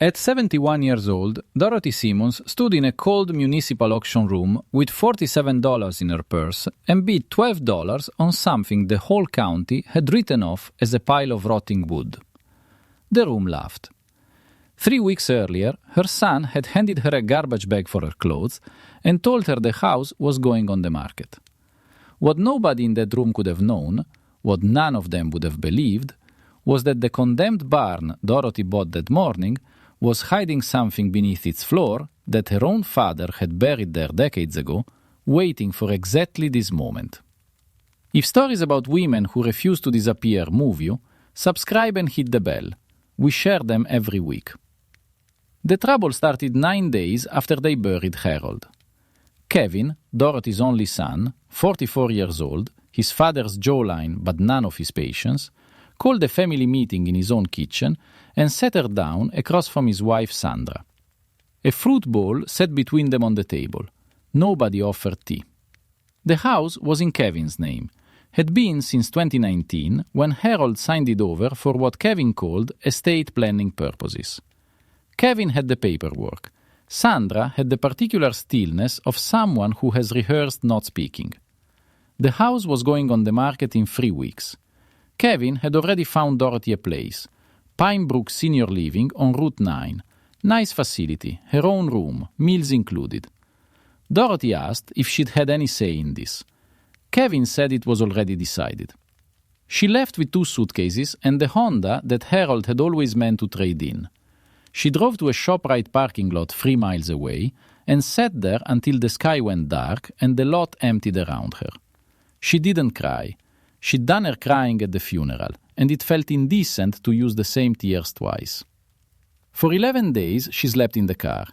At 71 years old, Dorothy Simmons stood in a cold municipal auction room with $47 in her purse and bid $12 on something the whole county had written off as a pile of rotting wood. The room laughed. 3 weeks earlier, her son had handed her a garbage bag for her clothes and told her the house was going on the market. What nobody in that room could have known, what none of them would have believed, was that the condemned barn Dorothy bought that morning was hiding something beneath its floor that her own father had buried there decades ago, waiting for exactly this moment. If stories about women who refuse to disappear move you, subscribe and hit the bell. We share them every week. The trouble started 9 days after they buried Harold. Kevin, Dorothy's only son, 44 years old, his father's jawline but none of his patience, called a family meeting in his own kitchen and sat her down across from his wife Sandra. A fruit bowl sat between them on the table. Nobody offered tea. The house was in Kevin's name, had been since 2019 when Harold signed it over for what Kevin called estate planning purposes. Kevin had the paperwork. Sandra had the particular stillness of someone who has rehearsed not speaking. The house was going on the market in 3 weeks. Kevin had already found Dorothy a place, Pine Brook Senior Living on Route 9. Nice facility, her own room, meals included. Dorothy asked if she'd had any say in this. Kevin said it was already decided. She left with 2 suitcases and the Honda that Harold had always meant to trade in. She drove to a ShopRite parking lot 3 miles away and sat there until the sky went dark and the lot emptied around her. She didn't cry. She'd done her crying at the funeral, and it felt indecent to use the same tears twice. For 11 days, she slept in the car.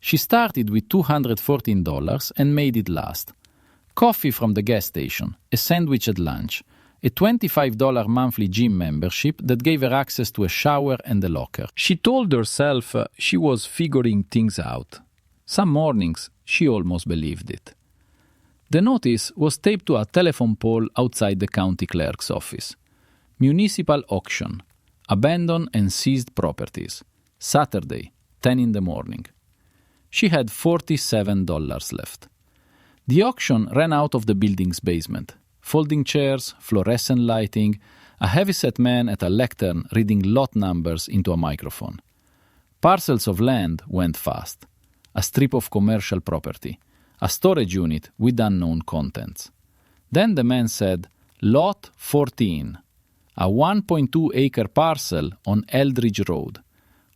She started with $214 and made it last. Coffee from the gas station, a sandwich at lunch, a $25 monthly gym membership that gave her access to a shower and a locker. She told herself she was figuring things out. Some mornings, she almost believed it. The notice was taped to a telephone pole outside the county clerk's office. Municipal auction. Abandoned and seized properties. Saturday, 10 in the morning. She had $47 left. The auction ran out of the building's basement. Folding chairs, fluorescent lighting, a heavyset man at a lectern reading lot numbers into a microphone. Parcels of land went fast. A strip of commercial property. A storage unit with unknown contents. Then the man said, Lot 14, a 1.2-acre parcel on Eldridge Road.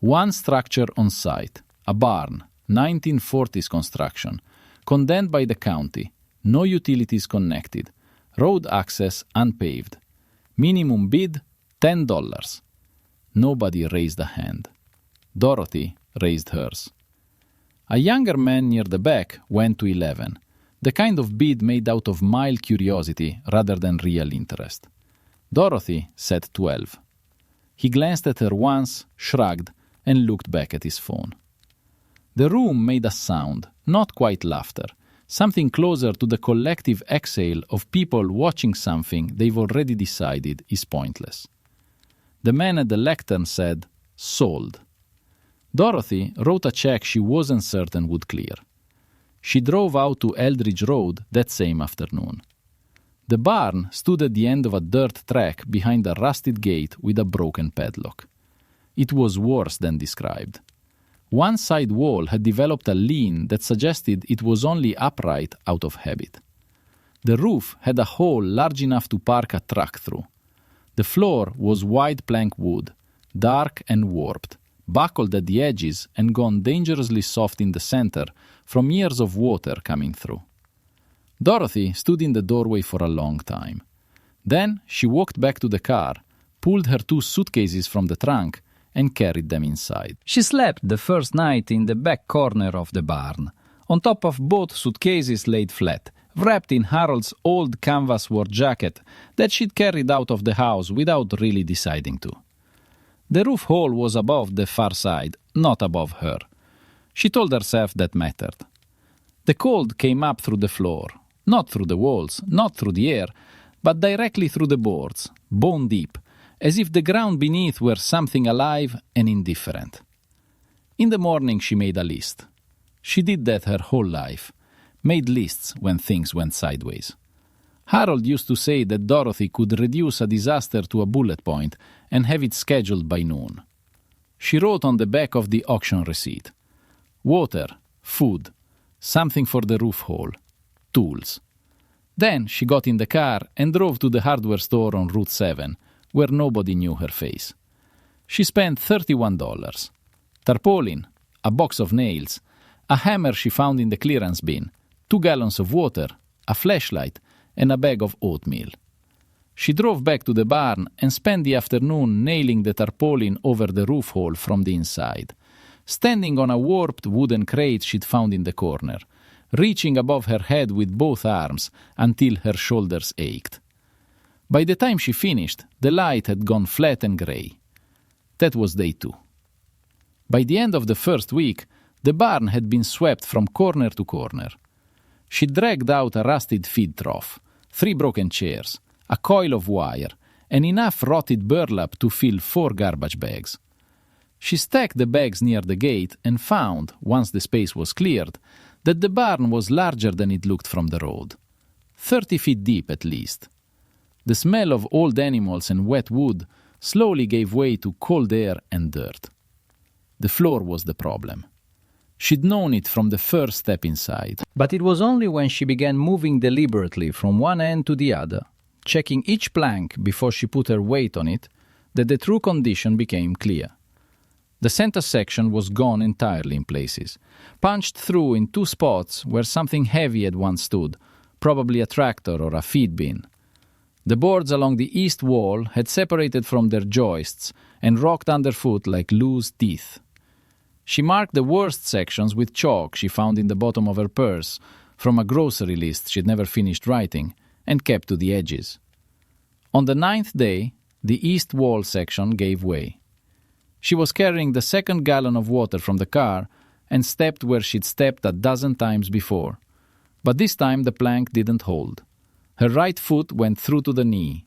1 structure on site, a barn, 1940s construction, condemned by the county, no utilities connected, road access unpaved. Minimum bid, $10. Nobody raised a hand. Dorothy raised hers. A younger man near the back went to 11, the kind of bid made out of mild curiosity rather than real interest. Dorothy said 12. He glanced at her once, shrugged, and looked back at his phone. The room made a sound, not quite laughter, something closer to the collective exhale of people watching something they've already decided is pointless. The man at the lectern said, sold. Dorothy wrote a check she wasn't certain would clear. She drove out to Eldridge Road that same afternoon. The barn stood at the end of a dirt track behind a rusted gate with a broken padlock. It was worse than described. One side wall had developed a lean that suggested it was only upright out of habit. The roof had a hole large enough to park a truck through. The floor was white plank wood, dark and warped, buckled at the edges and gone dangerously soft in the center from years of water coming through. Dorothy stood in the doorway for a long time. Then she walked back to the car, pulled her 2 suitcases from the trunk, and carried them inside. She slept the first night in the back corner of the barn, on top of both suitcases laid flat, wrapped in Harold's old canvas work jacket that she'd carried out of the house without really deciding to. The roof hole was above the far side, not above her. She told herself that mattered. The cold came up through the floor, not through the walls, not through the air, but directly through the boards, bone deep, as if the ground beneath were something alive and indifferent. In the morning she made a list. She did that her whole life, made lists when things went sideways. Harold used to say that Dorothy could reduce a disaster to a bullet point and have it scheduled by noon. She wrote on the back of the auction receipt: water, food, something for the roof hole, tools. Then she got in the car and drove to the hardware store on Route 7, where nobody knew her face. She spent $31. Tarpaulin, a box of nails, a hammer she found in the clearance bin, 2 gallons of water, a flashlight, and a bag of oatmeal. She drove back to the barn and spent the afternoon nailing the tarpaulin over the roof hole from the inside, standing on a warped wooden crate she'd found in the corner, reaching above her head with both arms until her shoulders ached. By the time she finished, the light had gone flat and gray. That was day 2. By the end of the first week, the barn had been swept from corner to corner. She dragged out a rusted feed trough, 3 broken chairs, a coil of wire, and enough rotted burlap to fill 4 garbage bags. She stacked the bags near the gate and found, once the space was cleared, that the barn was larger than it looked from the road. 30 feet deep at least. The smell of old animals and wet wood slowly gave way to cold air and dirt. The floor was the problem. She'd known it from the first step inside. But it was only when she began moving deliberately from one end to the other, checking each plank before she put her weight on it, that the true condition became clear. The center section was gone entirely in places, punched through in 2 spots where something heavy had once stood, probably a tractor or a feed bin. The boards along the east wall had separated from their joists and rocked underfoot like loose teeth. She marked the worst sections with chalk she found in the bottom of her purse from a grocery list she'd never finished writing, and kept to the edges. On the 9th day, the east wall section gave way. She was carrying the 2nd gallon of water from the car and stepped where she'd stepped a dozen times before. But this time the plank didn't hold. Her right foot went through to the knee.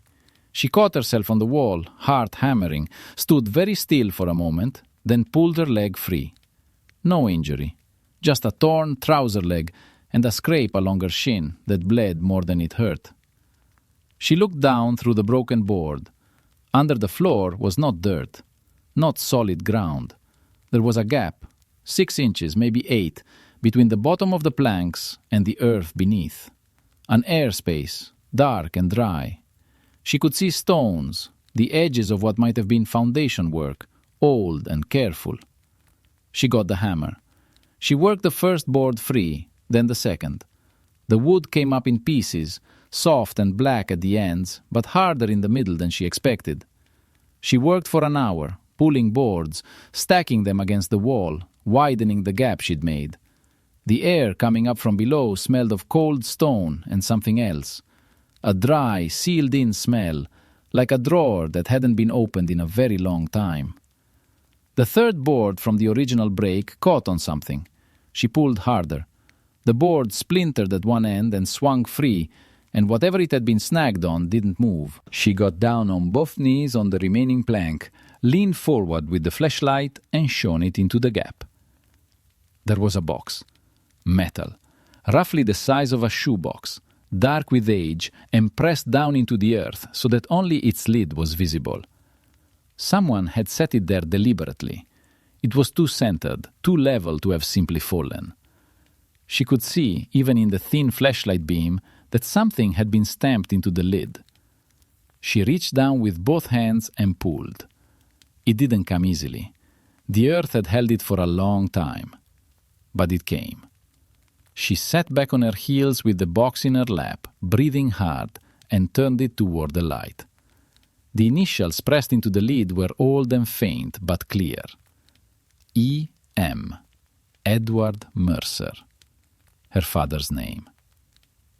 She caught herself on the wall, heart hammering, stood very still for a moment, then pulled her leg free. No injury, just a torn trouser leg and a scrape along her shin that bled more than it hurt. She looked down through the broken board. Under the floor was not dirt, not solid ground. There was a gap, 6 inches, maybe 8, between the bottom of the planks and the earth beneath. An airspace, dark and dry. She could see stones, the edges of what might have been foundation work, old and careful. She got the hammer. She worked the first board free, then the second. The wood came up in pieces, soft and black at the ends, but harder in the middle than she expected. She worked for an hour, pulling boards, stacking them against the wall, widening the gap she'd made. The air coming up from below smelled of cold stone and something else. A dry, sealed-in smell, like a drawer that hadn't been opened in a very long time. The third board from the original break caught on something. She pulled harder. The board splintered at one end and swung free, and whatever it had been snagged on didn't move. She got down on both knees on the remaining plank, leaned forward with the flashlight, and shone it into the gap. There was a box. Metal. Roughly the size of a shoebox, dark with age, and pressed down into the earth so that only its lid was visible. Someone had set it there deliberately. It was too centered, too level to have simply fallen. She could see, even in the thin flashlight beam, that something had been stamped into the lid. She reached down with both hands and pulled. It didn't come easily. The earth had held it for a long time. But it came. She sat back on her heels with the box in her lap, breathing hard, and turned it toward the light. The initials pressed into the lid were old and faint, but clear. E.M. Edward Mercer. Her father's name.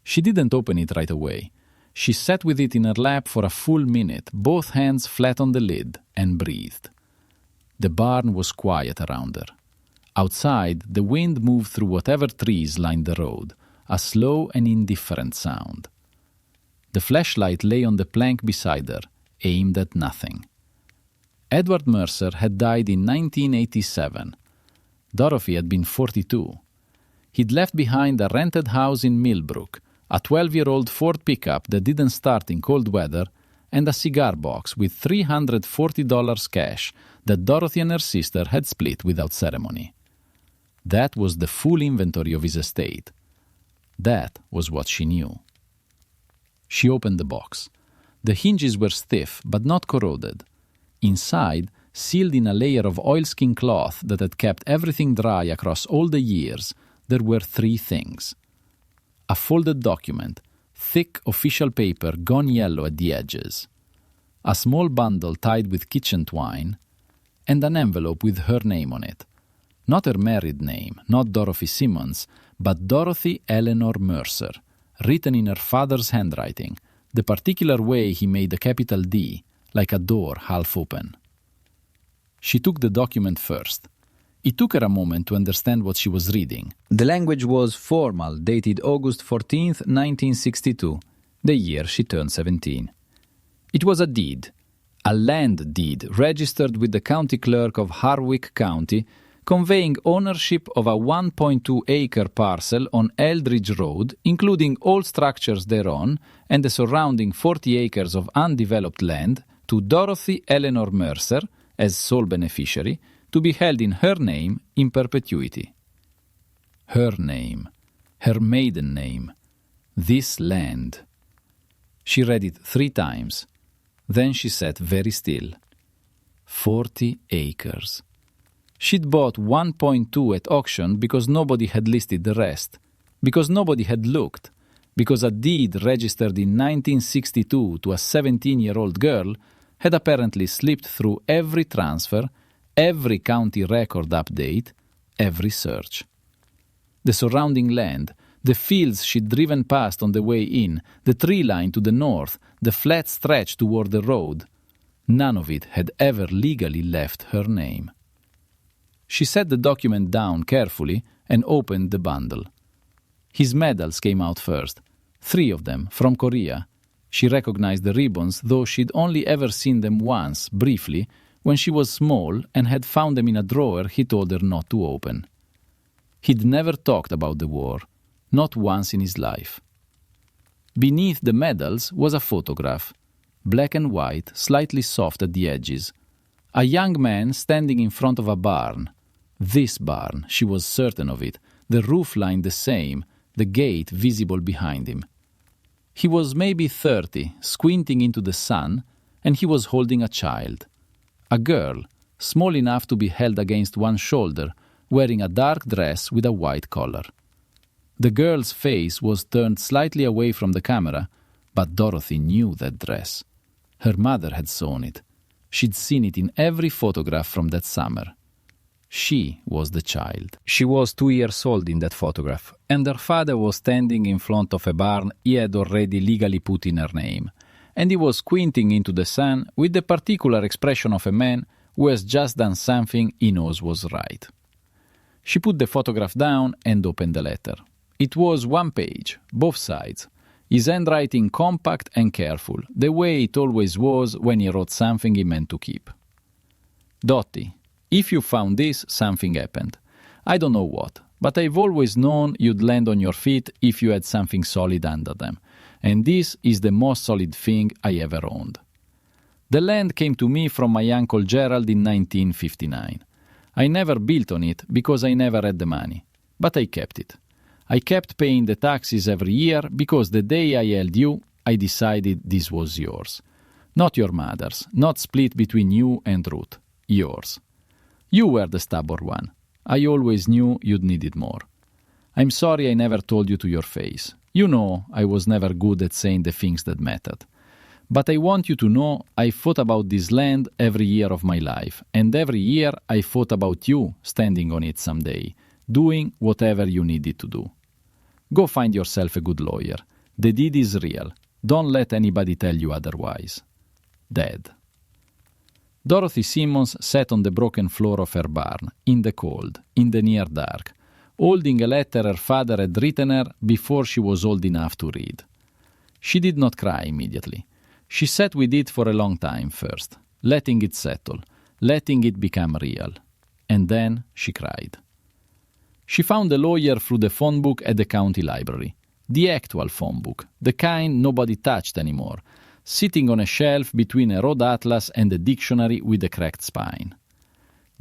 She didn't open it right away. She sat with it in her lap for a full minute, both hands flat on the lid, and breathed. The barn was quiet around her. Outside, the wind moved through whatever trees lined the road, a slow and indifferent sound. The flashlight lay on the plank beside her, aimed at nothing. Edward Mercer had died in 1987. Dorothy had been 42. He'd left behind a rented house in Millbrook, a 12-year-old Ford pickup that didn't start in cold weather, and a cigar box with $340 cash that Dorothy and her sister had split without ceremony. That was the full inventory of his estate. That was what she knew. She opened the box. The hinges were stiff but not corroded. Inside, sealed in a layer of oilskin cloth that had kept everything dry across all the years, there were 3 things. A folded document, thick official paper gone yellow at the edges, a small bundle tied with kitchen twine, and an envelope with her name on it. Not her married name, not Dorothy Simmons, but Dorothy Eleanor Mercer, written in her father's handwriting, the particular way he made a capital D, like a door half open. She took the document first. It took her a moment to understand what she was reading. The language was formal, dated August 14th, 1962, the year she turned 17. It was a deed, a land deed registered with the county clerk of Harwick County, conveying ownership of a 1.2-acre parcel on Eldridge Road, including all structures thereon, and the surrounding 40 acres of undeveloped land, to Dorothy Eleanor Mercer, as sole beneficiary, to be held in her name in perpetuity. Her name, her maiden name, this land. She read it 3 times. Then she sat very still. 40 acres. She'd bought 1.2 at auction because nobody had listed the rest, because nobody had looked, because a deed registered in 1962 to a 17-year-old girl had apparently slipped through every transfer, every county record update, every search. The surrounding land, the fields she'd driven past on the way in, the tree line to the north, the flat stretch toward the road, none of it had ever legally left her name. She set the document down carefully and opened the bundle. His medals came out first, 3 of them from Korea. She recognized the ribbons, though she'd only ever seen them once, briefly, when she was small and had found them in a drawer he told her not to open. He'd never talked about the war, not once in his life. Beneath the medals was a photograph, black and white, slightly soft at the edges. A young man standing in front of a barn. This barn, she was certain of it, the roof line the same, the gate visible behind him. He was maybe 30, squinting into the sun, and he was holding a child. A girl, small enough to be held against one shoulder, wearing a dark dress with a white collar. The girl's face was turned slightly away from the camera, but Dorothy knew that dress. Her mother had sewn it. She'd seen it in every photograph from that summer. She was the child. She was 2 years old in that photograph, and her father was standing in front of a barn he had already legally put in her name, and he was squinting into the sun with the particular expression of a man who has just done something he knows was right. She put the photograph down and opened the letter. It was 1 page, both sides. His handwriting compact and careful, the way it always was when he wrote something he meant to keep. Dottie, if you found this, something happened. I don't know what, but I've always known you'd land on your feet if you had something solid under them, and this is the most solid thing I ever owned. The land came to me from my Uncle Gerald in 1959. I never built on it because I never had the money, but I kept it. I kept paying the taxes every year because the day I held you, I decided this was yours. Not your mother's, not split between you and Ruth. Yours. You were the stubborn one. I always knew you'd need it more. I'm sorry I never told you to your face. You know I was never good at saying the things that mattered. But I want you to know I thought about this land every year of my life, and every year I thought about you standing on it someday, doing whatever you needed to do. Go find yourself a good lawyer. The deed is real. Don't let anybody tell you otherwise. Dad. Dorothy Simmons sat on the broken floor of her barn, in the cold, in the near dark, holding a letter her father had written her before she was old enough to read. She did not cry immediately. She sat with it for a long time first, letting it settle, letting it become real. And then she cried. She found the lawyer through the phone book at the county library. The actual phone book, the kind nobody touched anymore, sitting on a shelf between a road atlas and a dictionary with a cracked spine.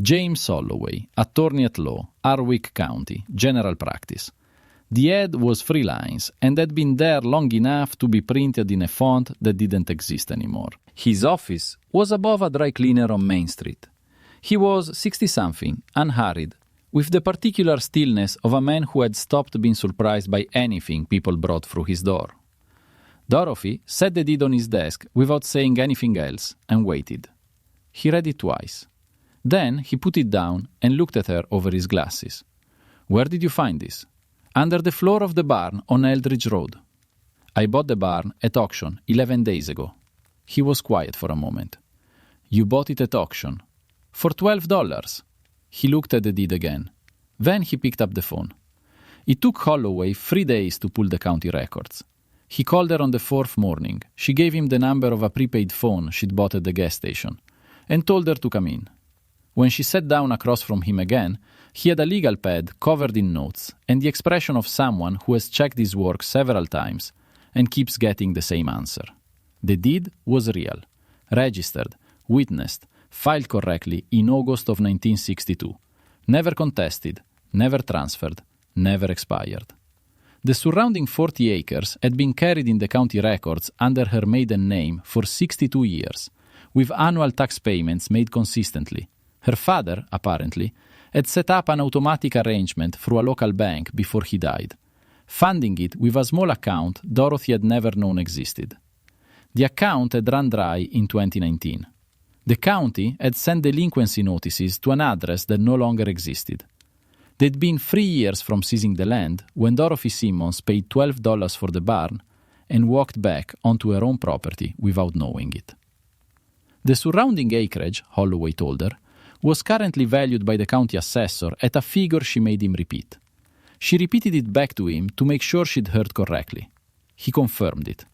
James Holloway, attorney at law, Harwick County, general practice. The ad was 3 lines and had been there long enough to be printed in a font that didn't exist anymore. His office was above a dry cleaner on Main Street. He was 60-something, unhurried, with the particular stillness of a man who had stopped being surprised by anything people brought through his door. Dorothy set the deed on his desk without saying anything else and waited. He read it twice. Then he put it down and looked at her over his glasses. "Where did you find this?" "Under the floor of the barn on Eldridge Road." "I bought the barn at auction 11 days ago." He was quiet for a moment. "You bought it at auction. For $12. He looked at the deed again. Then he picked up the phone. It took Holloway 3 days to pull the county records. He called her on the 4th morning. She gave him the number of a prepaid phone she'd bought at the gas station and told her to come in. When she sat down across from him again, he had a legal pad covered in notes and the expression of someone who has checked his work several times and keeps getting the same answer. The deed was real, registered, witnessed, filed correctly in August of 1962. Never contested, never transferred, never expired. The surrounding 40 acres had been carried in the county records under her maiden name for 62 years, with annual tax payments made consistently. Her father, apparently, had set up an automatic arrangement through a local bank before he died, funding it with a small account Dorothy had never known existed. The account had run dry in 2019. The county had sent delinquency notices to an address that no longer existed. They'd been 3 years from seizing the land when Dorothy Simmons paid $12 for the barn and walked back onto her own property without knowing it. The surrounding acreage, Holloway told her, was currently valued by the county assessor at a figure she made him repeat. She repeated it back to him to make sure she'd heard correctly. He confirmed it.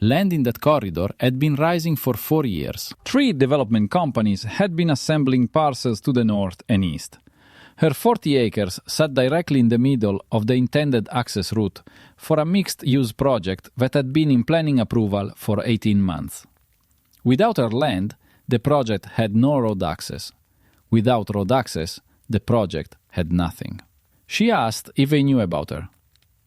Land in that corridor had been rising for 4 years. 3 development companies had been assembling parcels to the north and east. Her 40 acres sat directly in the middle of the intended access route for a mixed-use project that had been in planning approval for 18 months. Without her land, the project had no road access. Without road access, the project had nothing. She asked if they knew about her.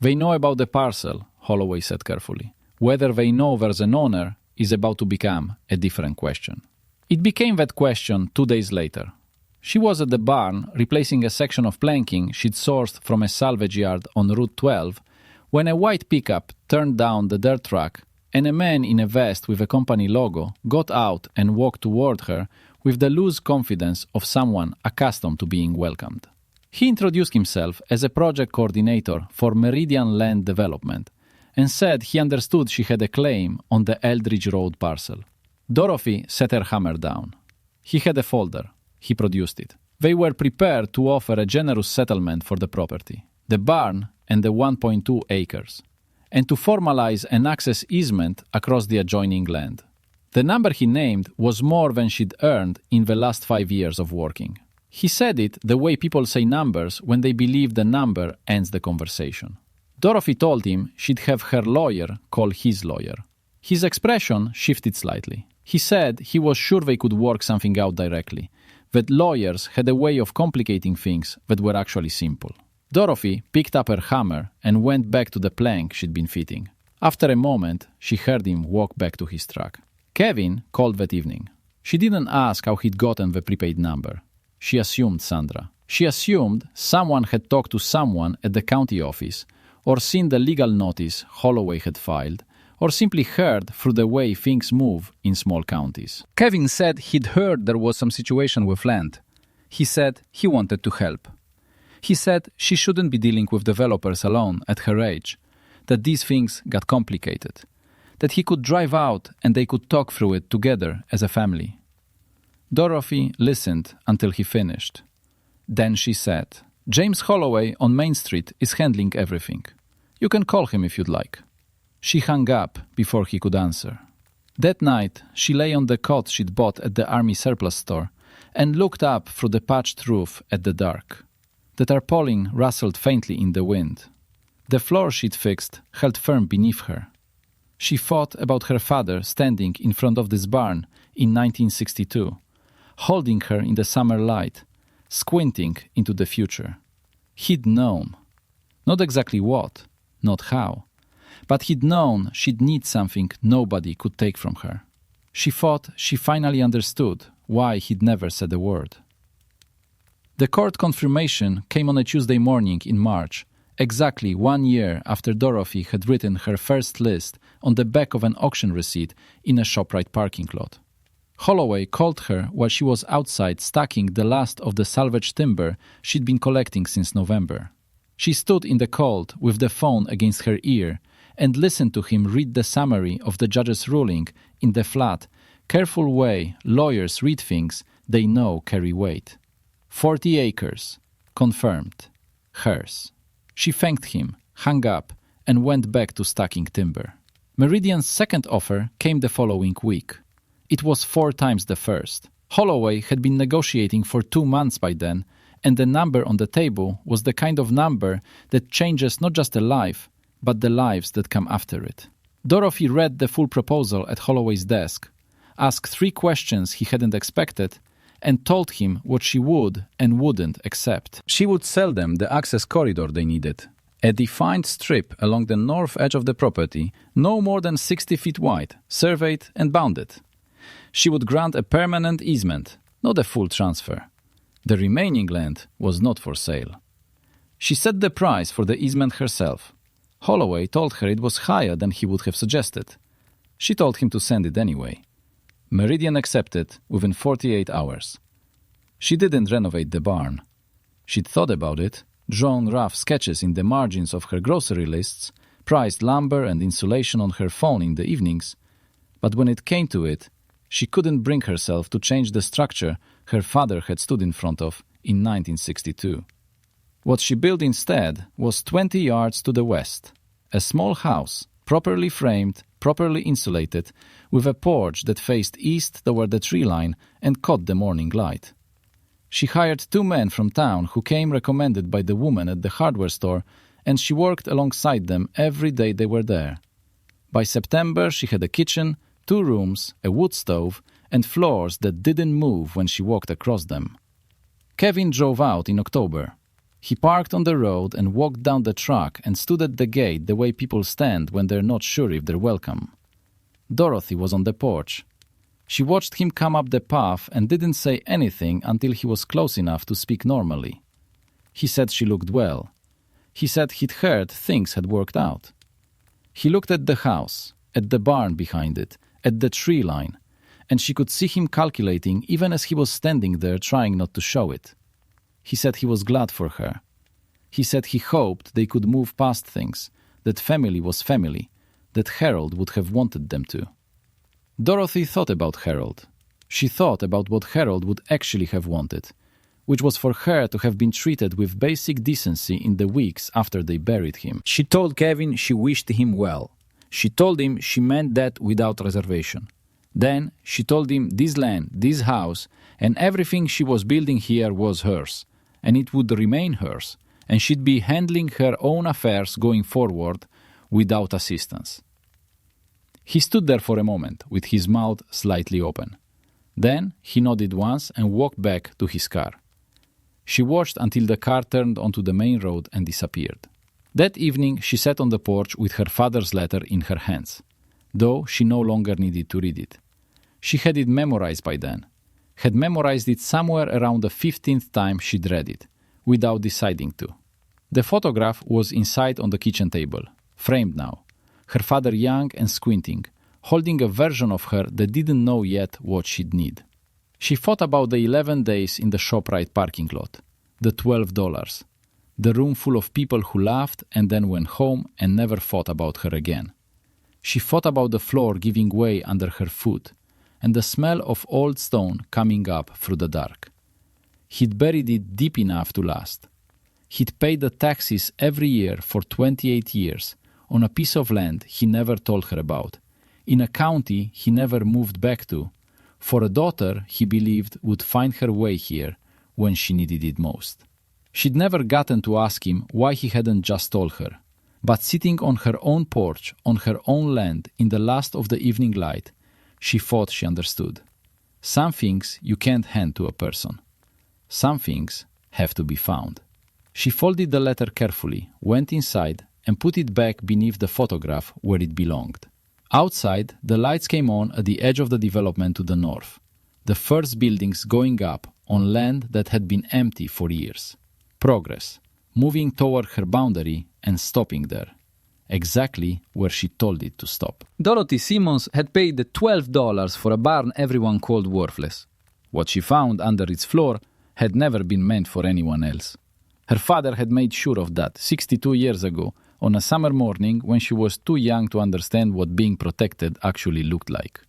"They know about the parcel," Holloway said carefully. "Whether they know there's an owner is about to become a different question." It became that question 2 days later. She was at the barn replacing a section of planking she'd sourced from a salvage yard on Route 12 when a white pickup turned down the dirt track and a man in a vest with a company logo got out and walked toward her with the loose confidence of someone accustomed to being welcomed. He introduced himself as a project coordinator for Meridian Land Development and said he understood she had a claim on the Eldridge Road parcel. Dorothy set her hammer down. He had a folder. He produced it. They were prepared to offer a generous settlement for the property, the barn and the 1.2 acres, and to formalize an access easement across the adjoining land. The number he named was more than she'd earned in the last 5 years of working. He said it the way people say numbers when they believe the number ends the conversation. Dorothy told him she'd have her lawyer call his lawyer. His expression shifted slightly. He said he was sure they could work something out directly, that lawyers had a way of complicating things that were actually simple. Dorothy picked up her hammer and went back to the plank she'd been fitting. After a moment, she heard him walk back to his truck. Kevin called that evening. She didn't ask how he'd gotten the prepaid number. She assumed Sandra. She assumed someone had talked to someone at the county office or seen the legal notice Holloway had filed, or simply heard through the way things move in small counties. Kevin said he'd heard there was some situation with land. He said he wanted to help. He said she shouldn't be dealing with developers alone at her age, that these things got complicated, that he could drive out and they could talk through it together as a family. Dorothy listened until he finished. Then she said, "James Holloway on Main Street is handling everything. You can call him if you'd like." She hung up before he could answer. That night, she lay on the cot she'd bought at the Army surplus store and looked up through the patched roof at the dark. The tarpaulin rustled faintly in the wind. The floor she'd fixed held firm beneath her. She thought about her father standing in front of this barn in 1962, holding her in the summer light, squinting into the future. He'd known. Not exactly what, not how, but he'd known she'd need something nobody could take from her. She thought she finally understood why he'd never said a word. The court confirmation came on a Tuesday morning in March, exactly 1 year after Dorothy had written her first list on the back of an auction receipt in a ShopRite parking lot. Holloway called her while she was outside stacking the last of the salvaged timber she'd been collecting since November. She stood in the cold with the phone against her ear and listened to him read the summary of the judge's ruling in the flat, careful way lawyers read things they know carry weight. 40 acres. Confirmed. Hers. She thanked him, hung up, and went back to stacking timber. Meridian's second offer came the following week. It was 4 times the first. Holloway had been negotiating for 2 months by then, and the number on the table was the kind of number that changes not just a life, but the lives that come after it. Dorothy read the full proposal at Holloway's desk, asked 3 questions he hadn't expected, and told him what she would and wouldn't accept. She would sell them the access corridor they needed, a defined strip along the north edge of the property, no more than 60 feet wide, surveyed and bounded. She would grant a permanent easement, not a full transfer. The remaining land was not for sale. She set the price for the easement herself. Holloway told her it was higher than he would have suggested. She told him to send it anyway. Meridian accepted within 48 hours. She didn't renovate the barn. She'd thought about it, drawn rough sketches in the margins of her grocery lists, priced lumber and insulation on her phone in the evenings, but when it came to it, she couldn't bring herself to change the structure her father had stood in front of in 1962. What she built instead was 20 yards to the west, a small house, properly framed, properly insulated, with a porch that faced east toward the tree line and caught the morning light. She hired 2 men from town who came recommended by the woman at the hardware store, and she worked alongside them every day they were there. By September, she had a kitchen, 2 rooms, a wood stove, and floors that didn't move when she walked across them. Kevin drove out in October. He parked on the road and walked down the track and stood at the gate the way people stand when they're not sure if they're welcome. Dorothy was on the porch. She watched him come up the path and didn't say anything until he was close enough to speak normally. He said she looked well. He said he'd heard things had worked out. He looked at the house, at the barn behind it, at the tree line, and she could see him calculating even as he was standing there trying not to show it. He said he was glad for her. He said he hoped they could move past things, that family was family, that Harold would have wanted them to. Dorothy thought about Harold. She thought about what Harold would actually have wanted, which was for her to have been treated with basic decency in the weeks after they buried him. She told Kevin she wished him well. She told him she meant that without reservation. Then she told him this land, this house, and everything she was building here was hers, and it would remain hers, and she'd be handling her own affairs going forward without assistance. He stood there for a moment, with his mouth slightly open. Then he nodded once and walked back to his car. She watched until the car turned onto the main road and disappeared. That evening she sat on the porch with her father's letter in her hands, though she no longer needed to read it. She had it memorized by then, had memorized it somewhere around the 15th time she'd read it, without deciding to. The photograph was inside on the kitchen table, framed now, her father young and squinting, holding a version of her that didn't know yet what she'd need. She thought about the 11 days in the ShopRite parking lot, the $12, the room full of people who laughed and then went home and never thought about her again. She thought about the floor giving way under her foot and the smell of old stone coming up through the dark. He'd buried it deep enough to last. He'd paid the taxes every year for 28 years on a piece of land he never told her about, in a county he never moved back to, for a daughter he believed would find her way here when she needed it most. She'd never gotten to ask him why he hadn't just told her. But sitting on her own porch, on her own land, in the last of the evening light, she thought she understood. Some things you can't hand to a person. Some things have to be found. She folded the letter carefully, went inside, and put it back beneath the photograph where it belonged. Outside, the lights came on at the edge of the development to the north. The first buildings going up on land that had been empty for years. Progress, moving toward her boundary and stopping there, exactly where she told it to stop. Dorothy Simmons had paid $12 for a barn everyone called worthless. What she found under its floor had never been meant for anyone else. Her father had made sure of that 62 years ago on a summer morning when she was too young to understand what being protected actually looked like.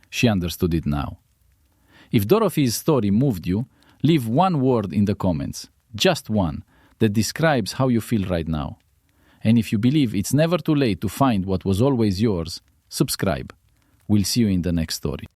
She understood it now. If Dorothy's story moved you, leave one word in the comments, just one, that describes how you feel right now. And if you believe it's never too late to find what was always yours, subscribe. We'll see you in the next story.